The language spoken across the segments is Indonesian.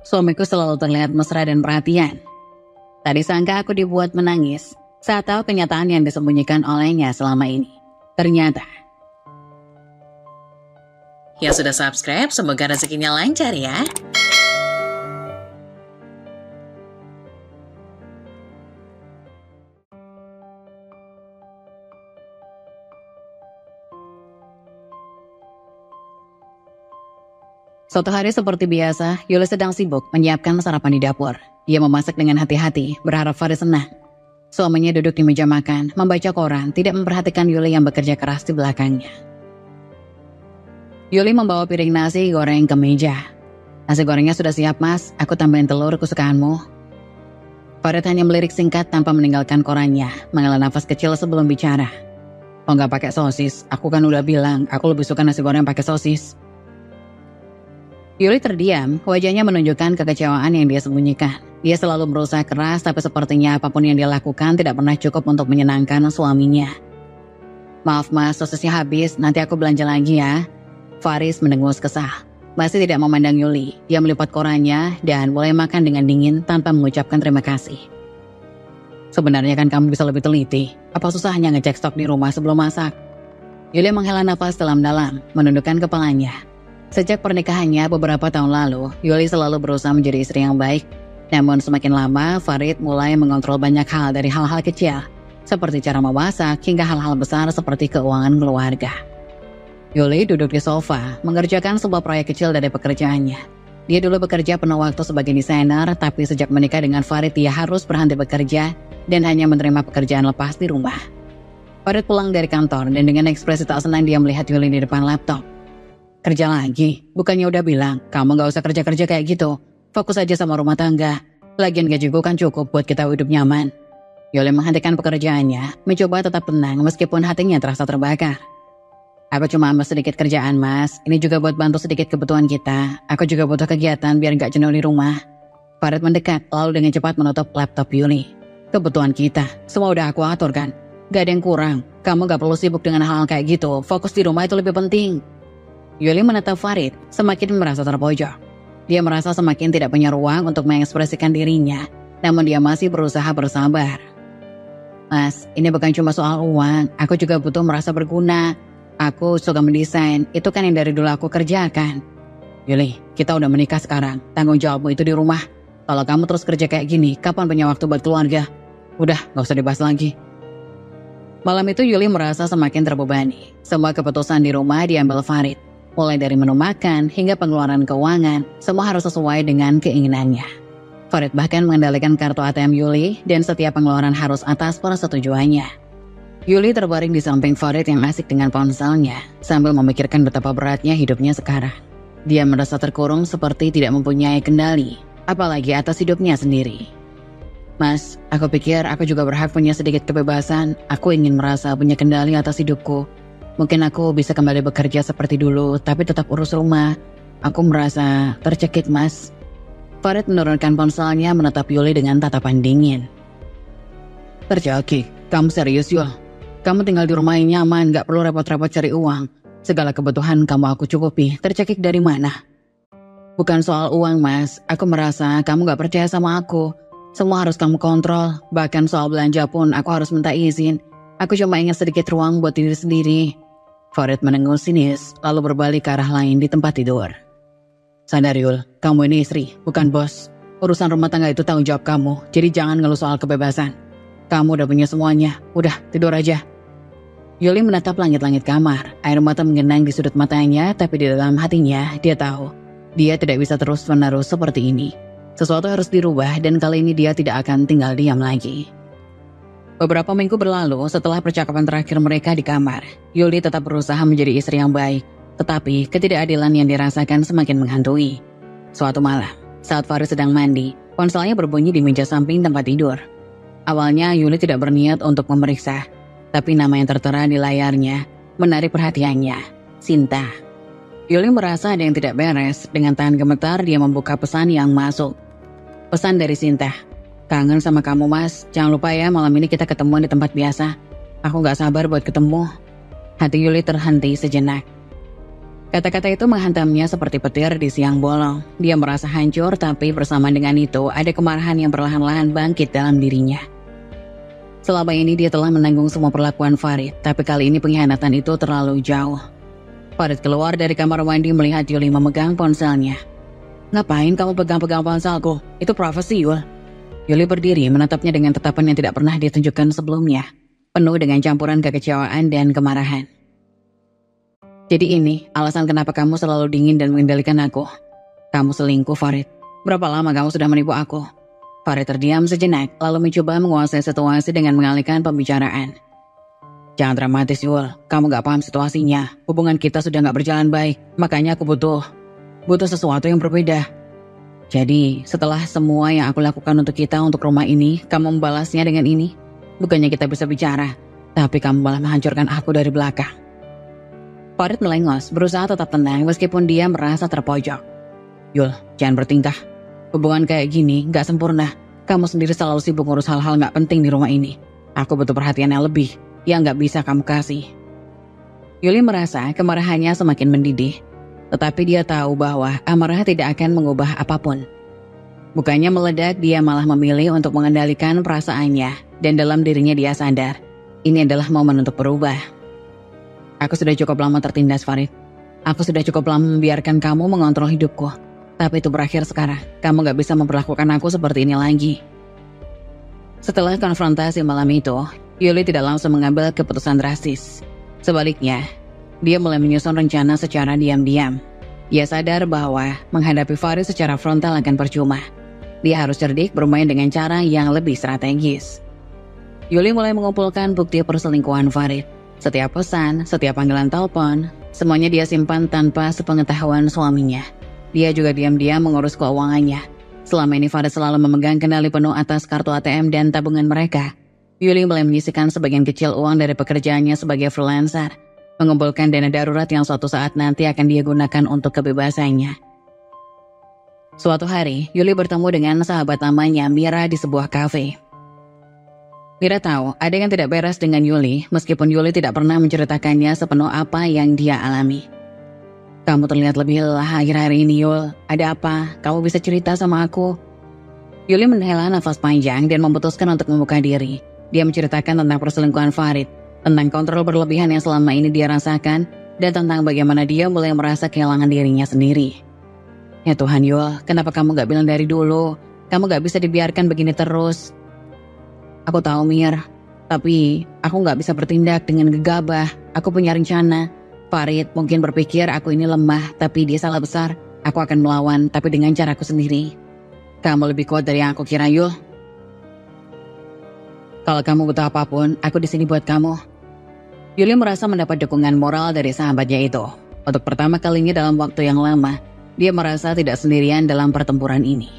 Suamiku selalu terlihat mesra dan perhatian. Tadi sangka aku dibuat menangis saat tahu kenyataan yang disembunyikan olehnya selama ini. Ternyata. Yang sudah subscribe, semoga rezekinya lancar ya. Suatu hari seperti biasa, Yuli sedang sibuk menyiapkan sarapan di dapur. Dia memasak dengan hati-hati, berharap Faris senang. Suaminya duduk di meja makan, membaca koran, tidak memperhatikan Yuli yang bekerja keras di belakangnya. Yuli membawa piring nasi goreng ke meja. Nasi gorengnya sudah siap, Mas. Aku tambahin telur kesukaanmu. Farid hanya melirik singkat tanpa meninggalkan korannya, menghela nafas kecil sebelum bicara. Oh, nggak pakai sosis. Aku kan udah bilang, aku lebih suka nasi goreng pakai sosis. Yuli terdiam, wajahnya menunjukkan kekecewaan yang dia sembunyikan. Dia selalu berusaha keras, tapi sepertinya apapun yang dia lakukan tidak pernah cukup untuk menyenangkan suaminya. Maaf Mas, sosisnya habis, nanti aku belanja lagi ya. Faris mendengus kesal. Masih tidak memandang Yuli, dia melipat korannya dan mulai makan dengan dingin tanpa mengucapkan terima kasih. Sebenarnya kan kamu bisa lebih teliti. Apa susahnya ngecek stok di rumah sebelum masak? Yuli menghela nafas dalam-dalam, menundukkan kepalanya. Sejak pernikahannya beberapa tahun lalu, Yuli selalu berusaha menjadi istri yang baik. Namun semakin lama, Farid mulai mengontrol banyak hal dari hal-hal kecil, seperti cara memasak hingga hal-hal besar seperti keuangan keluarga. Yuli duduk di sofa, mengerjakan sebuah proyek kecil dari pekerjaannya. Dia dulu bekerja penuh waktu sebagai desainer, tapi sejak menikah dengan Farid, dia harus berhenti bekerja dan hanya menerima pekerjaan lepas di rumah. Farid pulang dari kantor dan dengan ekspresi tak senang dia melihat Yuli di depan laptop. Kerja lagi? Bukannya udah bilang, kamu gak usah kerja-kerja kayak gitu. Fokus aja sama rumah tangga. Lagian gajiku kan cukup buat kita hidup nyaman. Yuli menghentikan pekerjaannya, mencoba tetap tenang meskipun hatinya terasa terbakar. Aku cuma ambil sedikit kerjaan Mas, ini juga buat bantu sedikit kebutuhan kita. Aku juga butuh kegiatan biar gak jenuh di rumah. Farid mendekat, lalu dengan cepat menutup laptop Yuli. Kebutuhan kita, semua udah aku atur kan? Gak ada yang kurang, kamu gak perlu sibuk dengan hal kayak gitu, fokus di rumah itu lebih penting. Yuli menatap Farid, semakin merasa terpojok. Dia merasa semakin tidak punya ruang untuk mengekspresikan dirinya, namun dia masih berusaha bersabar. Mas, ini bukan cuma soal uang, aku juga butuh merasa berguna. Aku suka mendesain, itu kan yang dari dulu aku kerjakan. Yuli, kita udah menikah sekarang, tanggung jawabmu itu di rumah. Kalau kamu terus kerja kayak gini, kapan punya waktu buat keluarga? Udah, gak usah dibahas lagi. Malam itu Yuli merasa semakin terbebani. Semua keputusan di rumah diambil Farid. Mulai dari menu makan hingga pengeluaran keuangan, semua harus sesuai dengan keinginannya. Farid bahkan mengendalikan kartu ATM Yuli dan setiap pengeluaran harus atas persetujuannya. Yuli terbaring di samping Farid yang asik dengan ponselnya, sambil memikirkan betapa beratnya hidupnya sekarang. Dia merasa terkurung seperti tidak mempunyai kendali, apalagi atas hidupnya sendiri. Mas, aku pikir aku juga berhak punya sedikit kebebasan. Aku ingin merasa punya kendali atas hidupku. Mungkin aku bisa kembali bekerja seperti dulu, tapi tetap urus rumah. Aku merasa tercekik, Mas. Farid menurunkan ponselnya menatap Yuli dengan tatapan dingin. Tercekik? Kamu serius, Yul? Kamu tinggal di rumah yang nyaman, gak perlu repot-repot cari uang. Segala kebutuhan kamu aku cukupi, tercekik dari mana? Bukan soal uang, Mas. Aku merasa kamu gak percaya sama aku. Semua harus kamu kontrol. Bahkan soal belanja pun aku harus minta izin. Aku cuma ingin sedikit ruang buat diri sendiri. Farid menengus sinis, lalu berbalik ke arah lain di tempat tidur. Sadar Yul, kamu ini istri, bukan bos. Urusan rumah tangga itu tanggung jawab kamu, jadi jangan ngeluh soal kebebasan. Kamu udah punya semuanya, udah tidur aja. Yuli menatap langit-langit kamar, air mata menggenang di sudut matanya, tapi di dalam hatinya dia tahu, dia tidak bisa terus-menerus seperti ini. Sesuatu harus dirubah dan kali ini dia tidak akan tinggal diam lagi. Beberapa minggu berlalu setelah percakapan terakhir mereka di kamar, Yuli tetap berusaha menjadi istri yang baik, tetapi ketidakadilan yang dirasakan semakin menghantui. Suatu malam, saat Faris sedang mandi, ponselnya berbunyi di meja samping tempat tidur. Awalnya Yuli tidak berniat untuk memeriksa, tapi nama yang tertera di layarnya menarik perhatiannya, Sinta. Yuli merasa ada yang tidak beres, dengan tangan gemetar dia membuka pesan yang masuk. Pesan dari Sinta. Kangen sama kamu Mas, jangan lupa ya malam ini kita ketemu di tempat biasa. Aku gak sabar buat ketemu. Hati Yuli terhenti sejenak. Kata-kata itu menghantamnya seperti petir di siang bolong. Dia merasa hancur, tapi bersamaan dengan itu ada kemarahan yang perlahan-lahan bangkit dalam dirinya. Selama ini dia telah menanggung semua perlakuan Farid, tapi kali ini pengkhianatan itu terlalu jauh. Farid keluar dari kamar mandi melihat Yuli memegang ponselnya. "Ngapain kamu pegang-pegang ponselku? Itu privasi, Yul." Yuli berdiri menatapnya dengan tatapan yang tidak pernah ditunjukkan sebelumnya, penuh dengan campuran kekecewaan dan kemarahan. "Jadi ini alasan kenapa kamu selalu dingin dan mengendalikan aku. Kamu selingkuh, Farid. Berapa lama kamu sudah menipu aku?" Farid terdiam sejenak, lalu mencoba menguasai situasi dengan mengalihkan pembicaraan. "Jangan dramatis, Yul. Kamu gak paham situasinya. Hubungan kita sudah gak berjalan baik. Makanya aku butuh sesuatu yang berbeda. Jadi, setelah semua yang aku lakukan untuk kita, untuk rumah ini, kamu membalasnya dengan ini. Bukannya kita bisa bicara, tapi kamu malah menghancurkan aku dari belakang." Farid melengos, berusaha tetap tenang meskipun dia merasa terpojok. "Yul, jangan bertingkah. Hubungan kayak gini gak sempurna. Kamu sendiri selalu sibuk ngurus hal-hal gak penting di rumah ini. Aku butuh perhatian yang lebih, yang gak bisa kamu kasih." Yuli merasa kemarahannya semakin mendidih. Tetapi dia tahu bahwa amarah tidak akan mengubah apapun. Bukannya meledak, dia malah memilih untuk mengendalikan perasaannya. Dan dalam dirinya dia sadar, ini adalah momen untuk berubah. "Aku sudah cukup lama tertindas, Farid. Aku sudah cukup lama membiarkan kamu mengontrol hidupku. Tapi itu berakhir sekarang. Kamu gak bisa memperlakukan aku seperti ini lagi." Setelah konfrontasi malam itu, Yuli tidak langsung mengambil keputusan drastis. Sebaliknya, dia mulai menyusun rencana secara diam-diam. Dia sadar bahwa menghadapi Farid secara frontal akan percuma. Dia harus cerdik bermain dengan cara yang lebih strategis. Yuli mulai mengumpulkan bukti perselingkuhan Farid. Setiap pesan, setiap panggilan telepon, semuanya dia simpan tanpa sepengetahuan suaminya. Dia juga diam-diam mengurus keuangannya. Selama ini Farid selalu memegang kendali penuh atas kartu ATM dan tabungan mereka. Yuli mulai menyisihkan sebagian kecil uang dari pekerjaannya sebagai freelancer, mengumpulkan dana darurat yang suatu saat nanti akan dia gunakan untuk kebebasannya. Suatu hari, Yuli bertemu dengan sahabat lamanya Mira di sebuah kafe. Mira tahu ada yang tidak beres dengan Yuli, meskipun Yuli tidak pernah menceritakannya sepenuh apa yang dia alami. "Kamu terlihat lebih lelah akhir-akhir ini, Yul. Ada apa? Kamu bisa cerita sama aku?" Yuli menghela nafas panjang dan memutuskan untuk membuka diri. Dia menceritakan tentang perselingkuhan Farid, tentang kontrol berlebihan yang selama ini dia rasakan, dan tentang bagaimana dia mulai merasa kehilangan dirinya sendiri. "Ya Tuhan, Yul, kenapa kamu gak bilang dari dulu? Kamu gak bisa dibiarkan begini terus." "Aku tahu, Mir, tapi aku gak bisa bertindak dengan gegabah. Aku punya rencana. Farid mungkin berpikir aku ini lemah, tapi dia salah besar. Aku akan melawan, tapi dengan caraku sendiri. Kamu lebih kuat dari yang aku kira, Yul. Kalau kamu butuh apapun, aku di sini buat kamu." Yuli merasa mendapat dukungan moral dari sahabatnya itu. Untuk pertama kalinya dalam waktu yang lama, dia merasa tidak sendirian dalam pertempuran ini.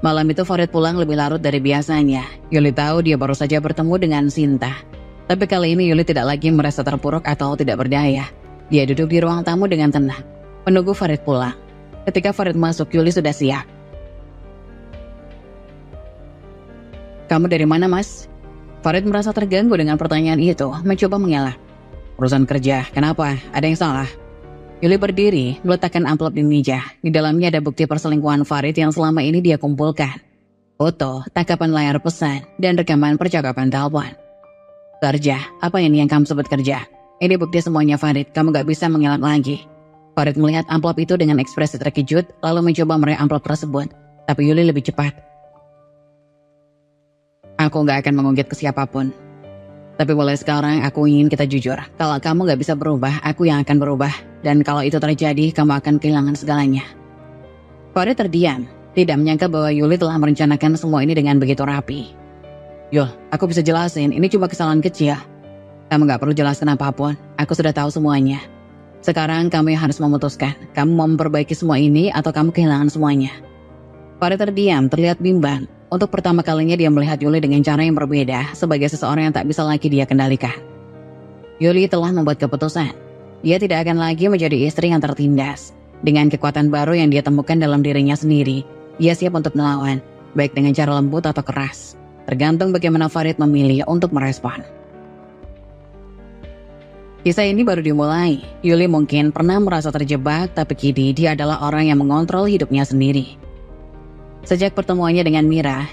Malam itu Farid pulang lebih larut dari biasanya. Yuli tahu dia baru saja bertemu dengan Sinta. Tapi kali ini Yuli tidak lagi merasa terpuruk atau tidak berdaya. Dia duduk di ruang tamu dengan tenang, menunggu Farid pulang. Ketika Farid masuk, Yuli sudah siap. "Kamu dari mana, Mas?" Farid merasa terganggu dengan pertanyaan itu, mencoba mengelak. "Urusan kerja, kenapa? Ada yang salah?" Yuli berdiri, meletakkan amplop di meja. Di dalamnya ada bukti perselingkuhan Farid yang selama ini dia kumpulkan. Foto, tangkapan layar pesan, dan rekaman percakapan telepon. "Kerja, apa ini yang kamu sebut kerja? Ini bukti semuanya, Farid, kamu gak bisa mengelak lagi." Farid melihat amplop itu dengan ekspresi terkejut, lalu mencoba meraih amplop tersebut. Tapi Yuli lebih cepat. "Aku gak akan mengungkit ke siapapun. Tapi mulai sekarang aku ingin kita jujur. Kalau kamu gak bisa berubah, aku yang akan berubah. Dan kalau itu terjadi, kamu akan kehilangan segalanya." Farid terdiam, tidak menyangka bahwa Yuli telah merencanakan semua ini dengan begitu rapi. "Yul, aku bisa jelasin, ini cuma kesalahan kecil. Kamu gak perlu jelaskan apapun, aku sudah tahu semuanya. Sekarang kamu yang harus memutuskan, kamu mau memperbaiki semua ini atau kamu kehilangan semuanya." Farid terdiam, terlihat bimbang. Untuk pertama kalinya dia melihat Yuli dengan cara yang berbeda, sebagai seseorang yang tak bisa lagi dia kendalikan. Yuli telah membuat keputusan. Dia tidak akan lagi menjadi istri yang tertindas. Dengan kekuatan baru yang dia temukan dalam dirinya sendiri, dia siap untuk melawan, baik dengan cara lembut atau keras. Tergantung bagaimana Farid memilih untuk merespon. Kisah ini baru dimulai. Yuli mungkin pernah merasa terjebak, tapi kini dia adalah orang yang mengontrol hidupnya sendiri. Sejak pertemuannya dengan Mira,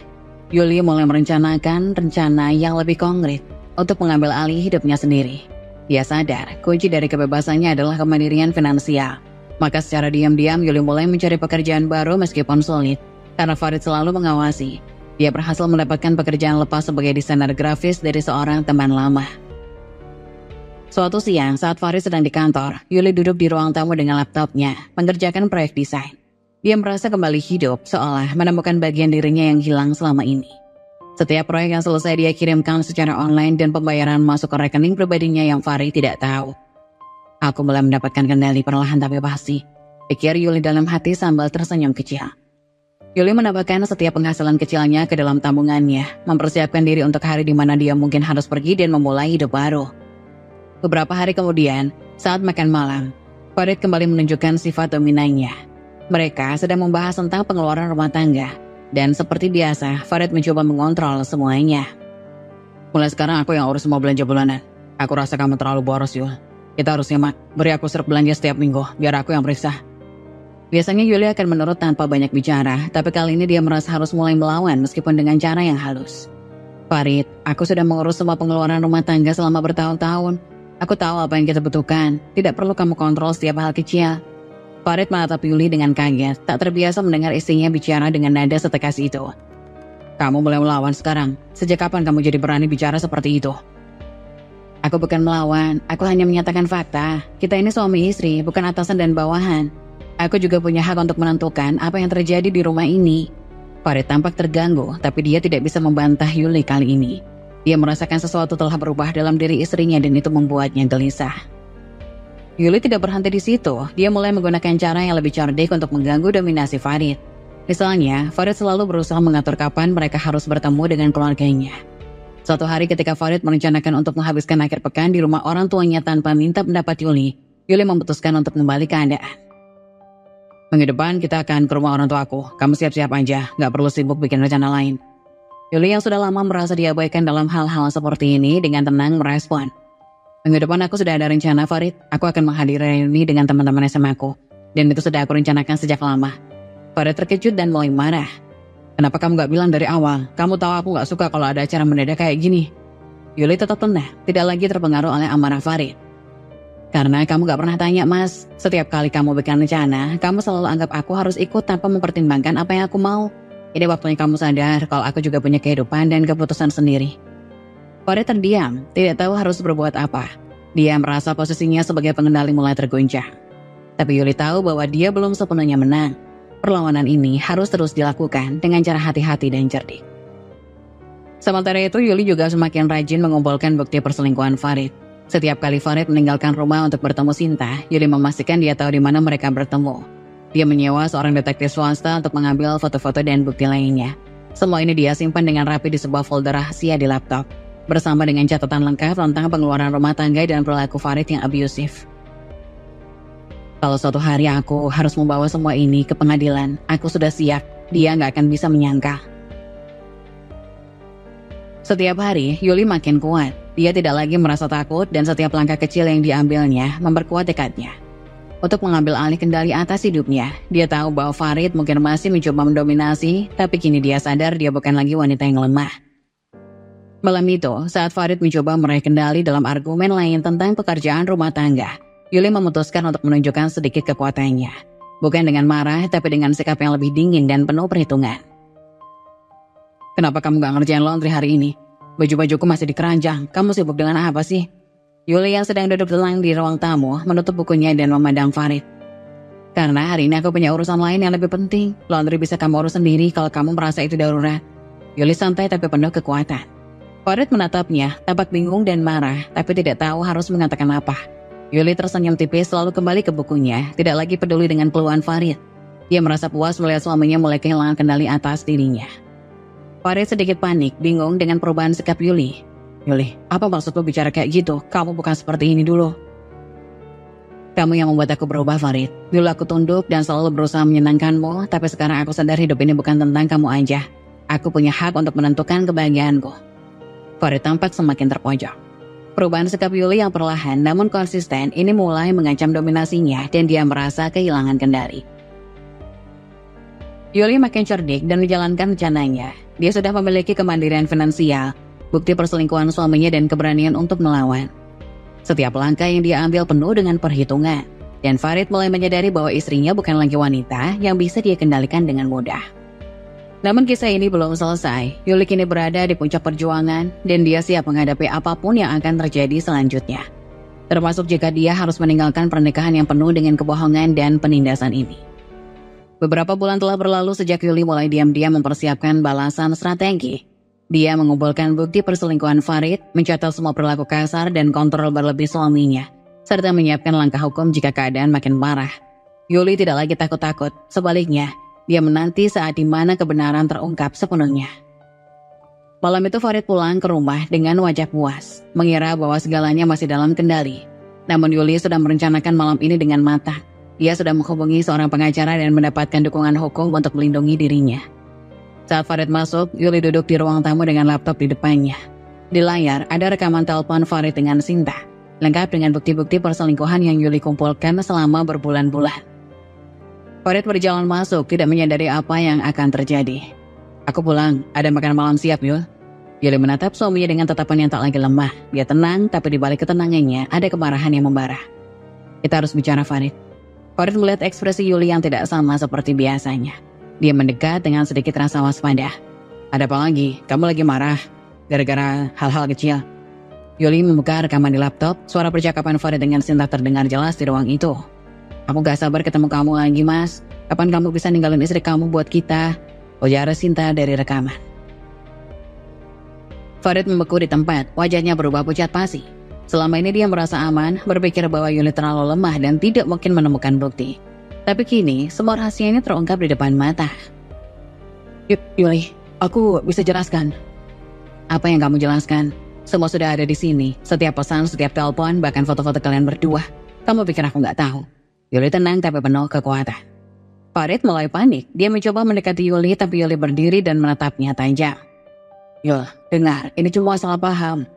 Yuli mulai merencanakan rencana yang lebih konkret untuk mengambil alih hidupnya sendiri. Dia sadar kunci dari kebebasannya adalah kemandirian finansial. Maka secara diam-diam Yuli mulai mencari pekerjaan baru meskipun sulit. Karena Farid selalu mengawasi, dia berhasil mendapatkan pekerjaan lepas sebagai desainer grafis dari seorang teman lama. Suatu siang saat Farid sedang di kantor, Yuli duduk di ruang tamu dengan laptopnya, mengerjakan proyek desain. Dia merasa kembali hidup, seolah menemukan bagian dirinya yang hilang selama ini. Setiap proyek yang selesai dia kirimkan secara online dan pembayaran masuk ke rekening pribadinya yang Farid tidak tahu. Aku mulai mendapatkan kendali perlahan tapi pasti, pikir Yuli dalam hati sambil tersenyum kecil. Yuli menambahkan setiap penghasilan kecilnya ke dalam tabungannya, mempersiapkan diri untuk hari di mana dia mungkin harus pergi dan memulai hidup baru. Beberapa hari kemudian, saat makan malam, Farid kembali menunjukkan sifat dominannya. Mereka sedang membahas tentang pengeluaran rumah tangga, dan seperti biasa, Farid mencoba mengontrol semuanya. Mulai sekarang aku yang urus semua belanja bulanan. Aku rasa kamu terlalu boros, Yul. Kita harus hemat, beri aku slip belanja setiap minggu, biar aku yang periksa. Biasanya Yuli akan menurut tanpa banyak bicara, tapi kali ini dia merasa harus mulai melawan meskipun dengan cara yang halus. Farid, aku sudah mengurus semua pengeluaran rumah tangga selama bertahun-tahun. Aku tahu apa yang kita butuhkan, tidak perlu kamu kontrol setiap hal kecil. Farid menatap Yuli dengan kaget, tak terbiasa mendengar istrinya bicara dengan nada setegas itu. Kamu mulai melawan sekarang, sejak kapan kamu jadi berani bicara seperti itu? Aku bukan melawan, aku hanya menyatakan fakta. Kita ini suami istri, bukan atasan dan bawahan. Aku juga punya hak untuk menentukan apa yang terjadi di rumah ini. Farid tampak terganggu, tapi dia tidak bisa membantah Yuli kali ini. Dia merasakan sesuatu telah berubah dalam diri istrinya dan itu membuatnya gelisah. Yuli tidak berhenti di situ. Dia mulai menggunakan cara yang lebih cerdik untuk mengganggu dominasi Farid. Misalnya, Farid selalu berusaha mengatur kapan mereka harus bertemu dengan keluarganya. Suatu hari ketika Farid merencanakan untuk menghabiskan akhir pekan di rumah orang tuanya tanpa minta pendapat Yuli memutuskan untuk kembali ke keadaan. Minggu depan kita akan ke rumah orang tuaku. Kamu siap-siap aja, gak perlu sibuk bikin rencana lain. Yuli yang sudah lama merasa diabaikan dalam hal-hal seperti ini dengan tenang merespon. Minggu depan aku sudah ada rencana, Farid. Aku akan menghadiri reuni dengan teman-teman SMA aku. Dan itu sudah aku rencanakan sejak lama. Farid terkejut dan mulai marah. Kenapa kamu gak bilang dari awal? Kamu tahu aku gak suka kalau ada acara mendadak kayak gini. Yuli tetap tenang, tidak lagi terpengaruh oleh amarah Farid. Karena kamu gak pernah tanya, Mas. Setiap kali kamu bikin rencana, kamu selalu anggap aku harus ikut tanpa mempertimbangkan apa yang aku mau. Ini waktunya kamu sadar kalau aku juga punya kehidupan dan keputusan sendiri. Farid terdiam, tidak tahu harus berbuat apa. Dia merasa posisinya sebagai pengendali mulai tergoncang. Tapi Yuli tahu bahwa dia belum sepenuhnya menang. Perlawanan ini harus terus dilakukan dengan cara hati-hati dan cerdik. Sementara itu Yuli juga semakin rajin mengumpulkan bukti perselingkuhan Farid. Setiap kali Farid meninggalkan rumah untuk bertemu Sinta, Yuli memastikan dia tahu di mana mereka bertemu. Dia menyewa seorang detektif swasta untuk mengambil foto-foto dan bukti lainnya. Semua ini dia simpan dengan rapi di sebuah folder rahasia di laptop, bersama dengan catatan lengkap tentang pengeluaran rumah tangga dan perilaku Farid yang abusif. Kalau suatu hari aku harus membawa semua ini ke pengadilan, aku sudah siap. Dia nggak akan bisa menyangka. Setiap hari, Yuli makin kuat. Dia tidak lagi merasa takut dan setiap langkah kecil yang diambilnya memperkuat tekadnya untuk mengambil alih kendali atas hidupnya. Dia tahu bahwa Farid mungkin masih mencoba mendominasi, tapi kini dia sadar dia bukan lagi wanita yang lemah. Malam itu, saat Farid mencoba meraih kendali dalam argumen lain tentang pekerjaan rumah tangga, Yuli memutuskan untuk menunjukkan sedikit kekuatannya. Bukan dengan marah, tapi dengan sikap yang lebih dingin dan penuh perhitungan. Kenapa kamu gak ngerjain laundry hari ini? Baju-bajuku masih di keranjang, kamu sibuk dengan apa sih? Yuli yang sedang duduk tenang di ruang tamu menutup bukunya dan memandang Farid. Karena hari ini aku punya urusan lain yang lebih penting. Laundry bisa kamu urus sendiri kalau kamu merasa itu darurat. Yuli santai tapi penuh kekuatan. Farid menatapnya, tampak bingung dan marah, tapi tidak tahu harus mengatakan apa. Yuli tersenyum tipis lalu kembali ke bukunya, tidak lagi peduli dengan keluhan Farid. Dia merasa puas melihat suaminya mulai kehilangan kendali atas dirinya. Farid sedikit panik, bingung dengan perubahan sikap Yuli. Yuli, apa maksudmu bicara kayak gitu? Kamu bukan seperti ini dulu. Kamu yang membuat aku berubah, Farid. Dulu aku tunduk dan selalu berusaha menyenangkanmu, tapi sekarang aku sadar hidup ini bukan tentang kamu aja. Aku punya hak untuk menentukan kebahagiaanku. Farid tampak semakin terpojok. Perubahan sikap Yuli yang perlahan namun konsisten ini mulai mengancam dominasinya dan dia merasa kehilangan kendali. Yuli makin cerdik dan menjalankan rencananya. Dia sudah memiliki kemandirian finansial, bukti perselingkuhan suaminya dan keberanian untuk melawan. Setiap langkah yang dia ambil penuh dengan perhitungan. Dan Farid mulai menyadari bahwa istrinya bukan lagi wanita yang bisa dia kendalikan dengan mudah. Namun kisah ini belum selesai. Yuli kini berada di puncak perjuangan dan dia siap menghadapi apapun yang akan terjadi selanjutnya. Termasuk jika dia harus meninggalkan pernikahan yang penuh dengan kebohongan dan penindasan ini. Beberapa bulan telah berlalu sejak Yuli mulai diam-diam mempersiapkan balasan strategi. Dia mengumpulkan bukti perselingkuhan Farid, mencatat semua perilaku kasar dan kontrol berlebih suaminya, serta menyiapkan langkah hukum jika keadaan makin parah. Yuli tidak lagi takut-takut, sebaliknya, dia menanti saat di mana kebenaran terungkap sepenuhnya. Malam itu Farid pulang ke rumah dengan wajah puas, mengira bahwa segalanya masih dalam kendali. Namun Yuli sudah merencanakan malam ini dengan matang. Dia sudah menghubungi seorang pengacara dan mendapatkan dukungan hukum untuk melindungi dirinya. Saat Farid masuk, Yuli duduk di ruang tamu dengan laptop di depannya. Di layar ada rekaman telepon Farid dengan Sinta, lengkap dengan bukti-bukti perselingkuhan yang Yuli kumpulkan selama berbulan-bulan. Farid berjalan masuk, tidak menyadari apa yang akan terjadi. "Aku pulang, ada makan malam siap, Yul." Yuli menatap suaminya dengan tatapan yang tak lagi lemah. Dia tenang, tapi di balik ketenangannya ada kemarahan yang membara. "Kita harus bicara, Farid." Farid melihat ekspresi Yuli yang tidak sama seperti biasanya. Dia mendekat dengan sedikit rasa waspada. "Ada apa lagi? Kamu lagi marah? Gara-gara hal-hal kecil?" Yuli membuka rekaman di laptop. Suara percakapan Farid dengan Sinta terdengar jelas di ruang itu. "Aku gak sabar ketemu kamu lagi, Mas. Kapan kamu bisa ninggalin istri kamu buat kita?" ujar Sinta dari rekaman. Farid membeku di tempat, wajahnya berubah pucat pasi. Selama ini dia merasa aman, berpikir bahwa Yuli terlalu lemah dan tidak mungkin menemukan bukti. Tapi kini, semua rahasia ini terungkap di depan mata. "Yuli, aku bisa jelaskan." "Apa yang kamu jelaskan? Semua sudah ada di sini. Setiap pesan, setiap telepon, bahkan foto-foto kalian berdua. Kamu pikir aku gak tahu?" Yuli tenang tapi penuh kekuatan. Farid mulai panik. Dia mencoba mendekati Yuli, tapi Yuli berdiri dan menatapnya tajam. "Yul, dengar, ini cuma salah paham."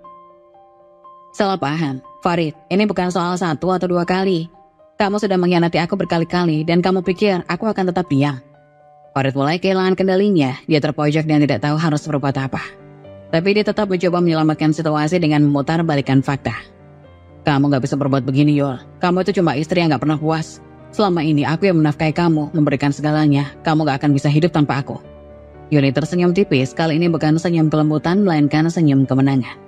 "Salah paham? Farid, ini bukan soal 1 atau 2 kali. Kamu sudah mengkhianati aku berkali-kali dan kamu pikir aku akan tetap diam." Farid mulai kehilangan kendalinya. Dia terpojok dan tidak tahu harus berbuat apa. Tapi dia tetap mencoba menyelamatkan situasi dengan memutar balikan fakta. "Kamu gak bisa berbuat begini, Yul. Kamu itu cuma istri yang gak pernah puas. Selama ini aku yang menafkahi kamu, memberikan segalanya. Kamu gak akan bisa hidup tanpa aku." Yuli tersenyum tipis. Kali ini bukan senyum kelembutan, melainkan senyum kemenangan.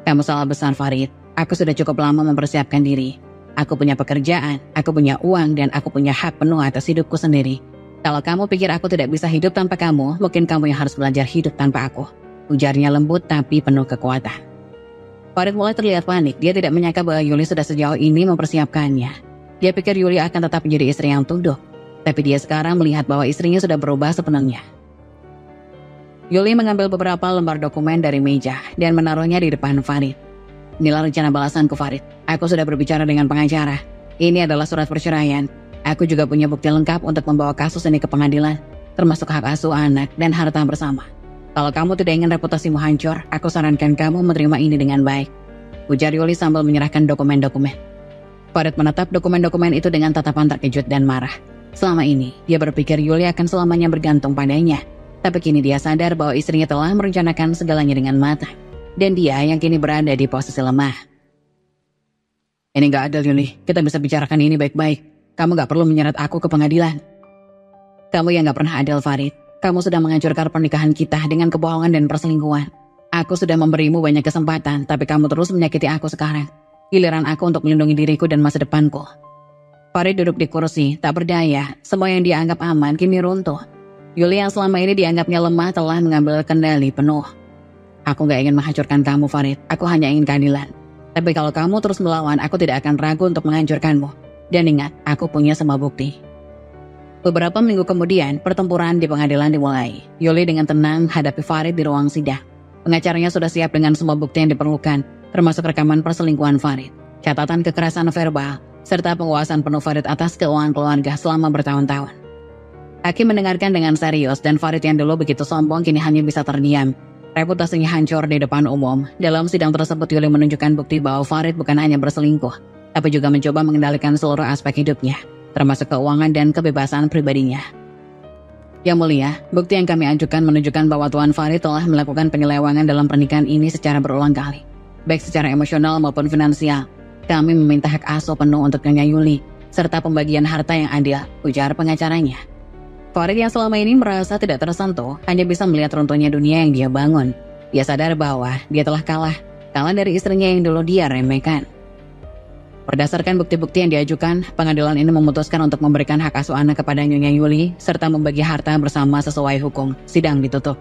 "Kamu salah besar, Farid. Aku sudah cukup lama mempersiapkan diri. Aku punya pekerjaan, aku punya uang, dan aku punya hak penuh atas hidupku sendiri. Kalau kamu pikir aku tidak bisa hidup tanpa kamu, mungkin kamu yang harus belajar hidup tanpa aku," ujarnya lembut tapi penuh kekuatan. Farid mulai terlihat panik. Dia tidak menyangka bahwa Yuli sudah sejauh ini mempersiapkannya. Dia pikir Yuli akan tetap menjadi istri yang tunduk. Tapi dia sekarang melihat bahwa istrinya sudah berubah sepenuhnya. Yuli mengambil beberapa lembar dokumen dari meja dan menaruhnya di depan Farid. "Inilah rencana balasanku, Farid. Aku sudah berbicara dengan pengacara. Ini adalah surat perceraian. Aku juga punya bukti lengkap untuk membawa kasus ini ke pengadilan, termasuk hak asuh anak dan harta bersama. Kalau kamu tidak ingin reputasimu hancur, aku sarankan kamu menerima ini dengan baik," ujar Yuli sambil menyerahkan dokumen-dokumen. Farid menatap dokumen-dokumen itu dengan tatapan terkejut dan marah. Selama ini, dia berpikir Yuli akan selamanya bergantung padanya. Tapi kini dia sadar bahwa istrinya telah merencanakan segalanya dengan matang. Dan dia yang kini berada di posisi lemah. "Ini gak adil, Yuli. Kita bisa bicarakan ini baik-baik. Kamu gak perlu menyeret aku ke pengadilan." "Kamu yang gak pernah adil, Farid. Kamu sudah menghancurkan pernikahan kita dengan kebohongan dan perselingkuhan. Aku sudah memberimu banyak kesempatan, tapi kamu terus menyakiti aku sekarang. Giliran aku untuk melindungi diriku dan masa depanku." Farid duduk di kursi, tak berdaya. Semua yang dia anggap aman kini runtuh. Yuli yang selama ini dianggapnya lemah telah mengambil kendali penuh. "Aku gak ingin menghancurkan kamu, Farid. Aku hanya ingin keadilan. Tapi kalau kamu terus melawan, aku tidak akan ragu untuk menghancurkanmu. Dan ingat, aku punya semua bukti." Beberapa minggu kemudian, pertempuran di pengadilan dimulai. Yuli dengan tenang hadapi Farid di ruang sidang. Pengacaranya sudah siap dengan semua bukti yang diperlukan, termasuk rekaman perselingkuhan Farid, catatan kekerasan verbal, serta penguasaan penuh Farid atas keuangan keluarga selama bertahun-tahun. Hakim mendengarkan dengan serius dan Farid yang dulu begitu sombong kini hanya bisa terdiam. Reputasinya hancur di depan umum. Dalam sidang tersebut, Yuli menunjukkan bukti bahwa Farid bukan hanya berselingkuh, tapi juga mencoba mengendalikan seluruh aspek hidupnya, termasuk keuangan dan kebebasan pribadinya. Yang mulia, bukti yang kami ajukan menunjukkan bahwa Tuan Farid telah melakukan penyelewengan dalam pernikahan ini secara berulang kali, baik secara emosional maupun finansial. Kami meminta hak asuh penuh untuk Nyonya Yuli, serta pembagian harta yang adil, ujar pengacaranya. Farid yang selama ini merasa tidak tersentuh, hanya bisa melihat runtuhnya dunia yang dia bangun. Dia sadar bahwa dia telah kalah dari istrinya yang dulu dia remehkan. Berdasarkan bukti-bukti yang diajukan, pengadilan ini memutuskan untuk memberikan hak asuh anak kepada Nyonya Yuli, serta membagi harta bersama sesuai hukum. Sidang ditutup.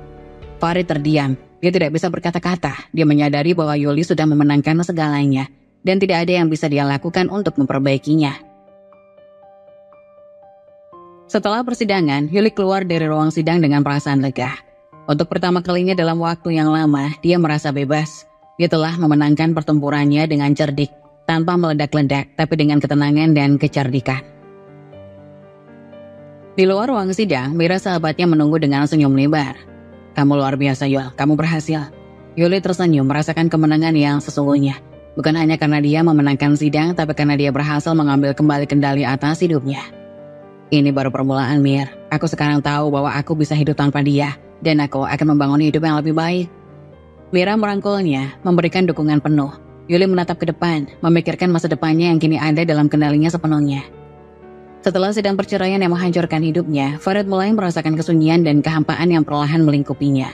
Farid terdiam. Dia tidak bisa berkata-kata. Dia menyadari bahwa Yuli sudah memenangkan segalanya, dan tidak ada yang bisa dia lakukan untuk memperbaikinya. Setelah persidangan, Yuli keluar dari ruang sidang dengan perasaan lega. Untuk pertama kalinya dalam waktu yang lama, dia merasa bebas. Dia telah memenangkan pertempurannya dengan cerdik, tanpa meledak-ledak, tapi dengan ketenangan dan kecerdikan. Di luar ruang sidang, Mira sahabatnya menunggu dengan senyum lebar. "Kamu luar biasa, Yul. Kamu berhasil." Yuli tersenyum merasakan kemenangan yang sesungguhnya. Bukan hanya karena dia memenangkan sidang, tapi karena dia berhasil mengambil kembali kendali atas hidupnya. "Ini baru permulaan, Mir. Aku sekarang tahu bahwa aku bisa hidup tanpa dia, dan aku akan membangun hidup yang lebih baik." Mira merangkulnya, memberikan dukungan penuh. Yuli menatap ke depan, memikirkan masa depannya yang kini ada dalam kendalinya sepenuhnya. Setelah sidang perceraian yang menghancurkan hidupnya, Farid mulai merasakan kesunyian dan kehampaan yang perlahan melingkupinya.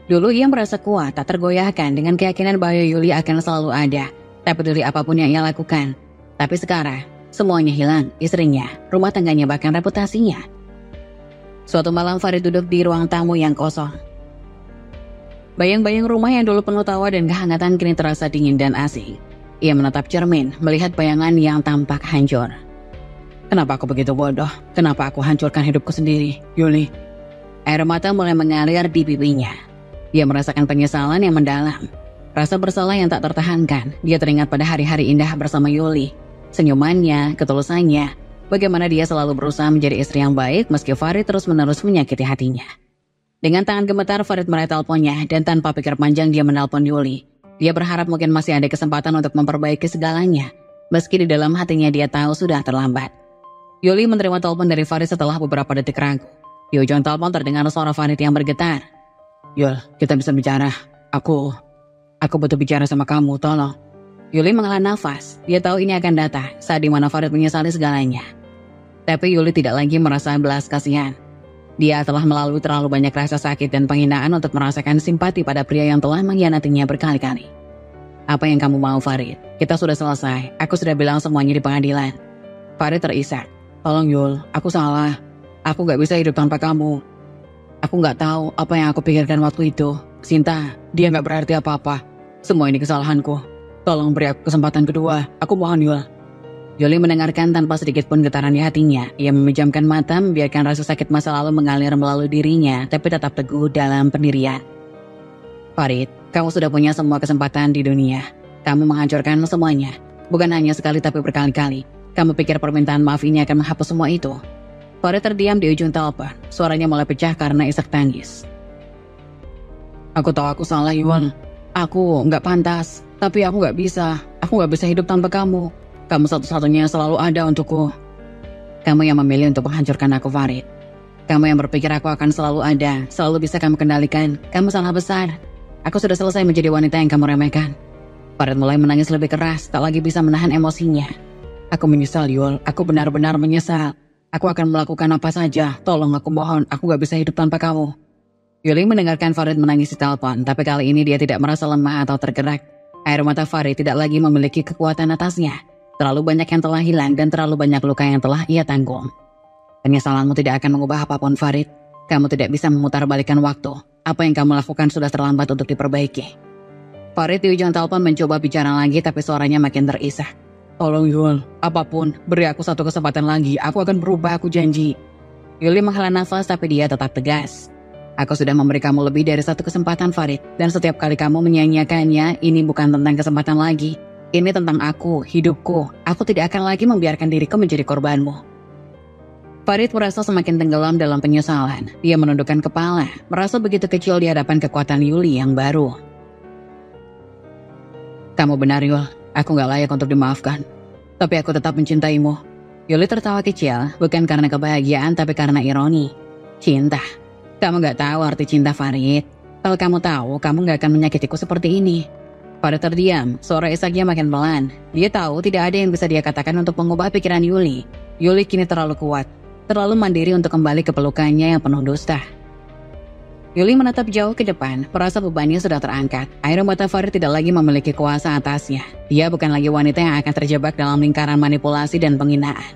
Dulu ia merasa kuat, tak tergoyahkan dengan keyakinan bahwa Yuli akan selalu ada, tak peduli apapun yang ia lakukan. Tapi sekarang, semuanya hilang, istrinya, rumah tangganya, bahkan reputasinya. Suatu malam Farid duduk di ruang tamu yang kosong. Bayang-bayang rumah yang dulu penuh tawa dan kehangatan kini terasa dingin dan asing. Ia menatap cermin, melihat bayangan yang tampak hancur. "Kenapa aku begitu bodoh? Kenapa aku hancurkan hidupku sendiri, Yuli?" Air mata mulai mengalir di pipinya. Dia merasakan penyesalan yang mendalam. Rasa bersalah yang tak tertahankan. Dia teringat pada hari-hari indah bersama Yuli. Senyumannya, ketulusannya, bagaimana dia selalu berusaha menjadi istri yang baik meski Farid terus-menerus menyakiti hatinya. Dengan tangan gemetar, Farid meraih teleponnya dan tanpa pikir panjang dia menelpon Yuli. Dia berharap mungkin masih ada kesempatan untuk memperbaiki segalanya, meski di dalam hatinya dia tahu sudah terlambat. Yuli menerima telepon dari Farid setelah beberapa detik ragu. Di ujung telepon terdengar suara Farid yang bergetar. "Yul, kita bisa bicara. Aku butuh bicara sama kamu, tolong." Yuli menghela nafas. Dia tahu ini akan datang saat dimana Farid menyesali segalanya. Tapi Yuli tidak lagi merasa belas kasihan. Dia telah melalui terlalu banyak rasa sakit dan penghinaan untuk merasakan simpati pada pria yang telah mengkhianatinya berkali-kali. "Apa yang kamu mau, Farid? Kita sudah selesai. Aku sudah bilang semuanya di pengadilan." Farid terisak. "Tolong Yul, aku salah. Aku gak bisa hidup tanpa kamu. Aku gak tahu apa yang aku pikirkan waktu itu. Sinta, dia gak berarti apa-apa. Semua ini kesalahanku. Tolong beri aku kesempatan kedua. Aku mohon, Yul." Yuli mendengarkan tanpa sedikit pun getaran di hatinya. Ia memejamkan mata, membiarkan rasa sakit masa lalu mengalir melalui dirinya, tapi tetap teguh dalam pendirian. "Farid, kamu sudah punya semua kesempatan di dunia. Kamu menghancurkan semuanya. Bukan hanya sekali tapi berkali-kali. Kamu pikir permintaan maaf ini akan menghapus semua itu?" Farid terdiam di ujung telepon. Suaranya mulai pecah karena isak tangis. "Aku tahu aku salah, Yul. Aku gak pantas. Tapi aku gak bisa. Aku gak bisa hidup tanpa kamu. Kamu satu-satunya yang selalu ada untukku." "Kamu yang memilih untuk menghancurkan aku, Farid. Kamu yang berpikir aku akan selalu ada, selalu bisa kamu kendalikan. Kamu salah besar. Aku sudah selesai menjadi wanita yang kamu remehkan." Farid mulai menangis lebih keras, tak lagi bisa menahan emosinya. "Aku menyesal, Yul. Aku benar-benar menyesal. Aku akan melakukan apa saja. Tolong, aku mohon. Aku gak bisa hidup tanpa kamu." Yuli mendengarkan Farid menangis di telepon, tapi kali ini dia tidak merasa lemah atau tergerak. Air mata Farid tidak lagi memiliki kekuatan atasnya. Terlalu banyak yang telah hilang dan terlalu banyak luka yang telah ia tanggung. "Penyesalanmu tidak akan mengubah apapun, Farid. Kamu tidak bisa memutarbalikkan waktu. Apa yang kamu lakukan sudah terlambat untuk diperbaiki." Farid di ujung telepon mencoba bicara lagi, tapi suaranya makin terisak. "Tolong Yul, apapun, beri aku satu kesempatan lagi. Aku akan berubah, aku janji." Yuli menghela nafas, tapi dia tetap tegas. "Aku sudah memberi kamu lebih dari satu kesempatan, Farid. Dan setiap kali kamu menyia-nyiakannya, ini bukan tentang kesempatan lagi. Ini tentang aku, hidupku. Aku tidak akan lagi membiarkan diriku menjadi korbanmu." Farid merasa semakin tenggelam dalam penyesalan. Dia menundukkan kepala, merasa begitu kecil di hadapan kekuatan Yuli yang baru. Kamu benar, Yul. Aku gak layak untuk dimaafkan. Tapi aku tetap mencintaimu. Yuli tertawa kecil, bukan karena kebahagiaan tapi karena ironi. Cinta. Kamu gak tahu arti cinta, Farid. Kalau kamu tahu, kamu gak akan menyakitiku seperti ini. Farid terdiam, suara isaknya makin pelan. Dia tahu tidak ada yang bisa dia katakan untuk mengubah pikiran Yuli. Yuli kini terlalu kuat, terlalu mandiri untuk kembali ke pelukannya yang penuh dusta. Yuli menatap jauh ke depan, merasa bebannya sudah terangkat. Air mata Farid tidak lagi memiliki kuasa atasnya. Dia bukan lagi wanita yang akan terjebak dalam lingkaran manipulasi dan penghinaan.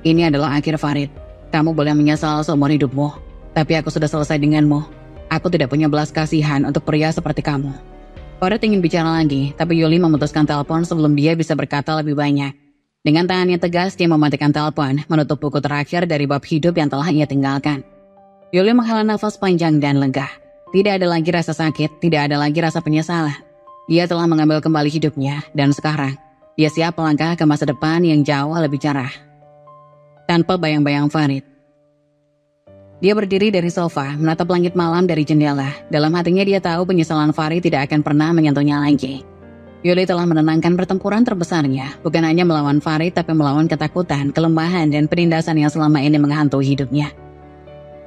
Ini adalah akhir, Farid. Kamu boleh menyesal seumur hidupmu, tapi aku sudah selesai denganmu. Aku tidak punya belas kasihan untuk pria seperti kamu. Farid ingin bicara lagi, tapi Yuli memutuskan telepon sebelum dia bisa berkata lebih banyak. Dengan tangannya tegas, dia mematikan telepon, menutup buku terakhir dari bab hidup yang telah ia tinggalkan. Yuli menghela nafas panjang dan lega. Tidak ada lagi rasa sakit, tidak ada lagi rasa penyesalan. Dia telah mengambil kembali hidupnya, dan sekarang, dia siap melangkah ke masa depan yang jauh lebih cerah. Tanpa bayang-bayang Farid. Dia berdiri dari sofa, menatap langit malam dari jendela. Dalam hatinya dia tahu penyesalan Farid tidak akan pernah menyentuhnya lagi. Yuli telah menenangkan pertempuran terbesarnya, bukan hanya melawan Farid tapi melawan ketakutan, kelemahan, dan penindasan yang selama ini menghantui hidupnya.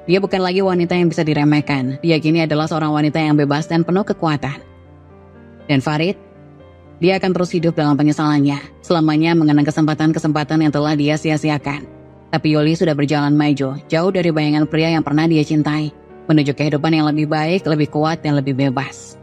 Dia bukan lagi wanita yang bisa diremehkan, dia kini adalah seorang wanita yang bebas dan penuh kekuatan. Dan Farid, dia akan terus hidup dalam penyesalannya, selamanya mengenang kesempatan-kesempatan yang telah dia sia-siakan. Tapi Yuli sudah berjalan maju, jauh dari bayangan pria yang pernah dia cintai, menuju kehidupan yang lebih baik, lebih kuat, dan lebih bebas.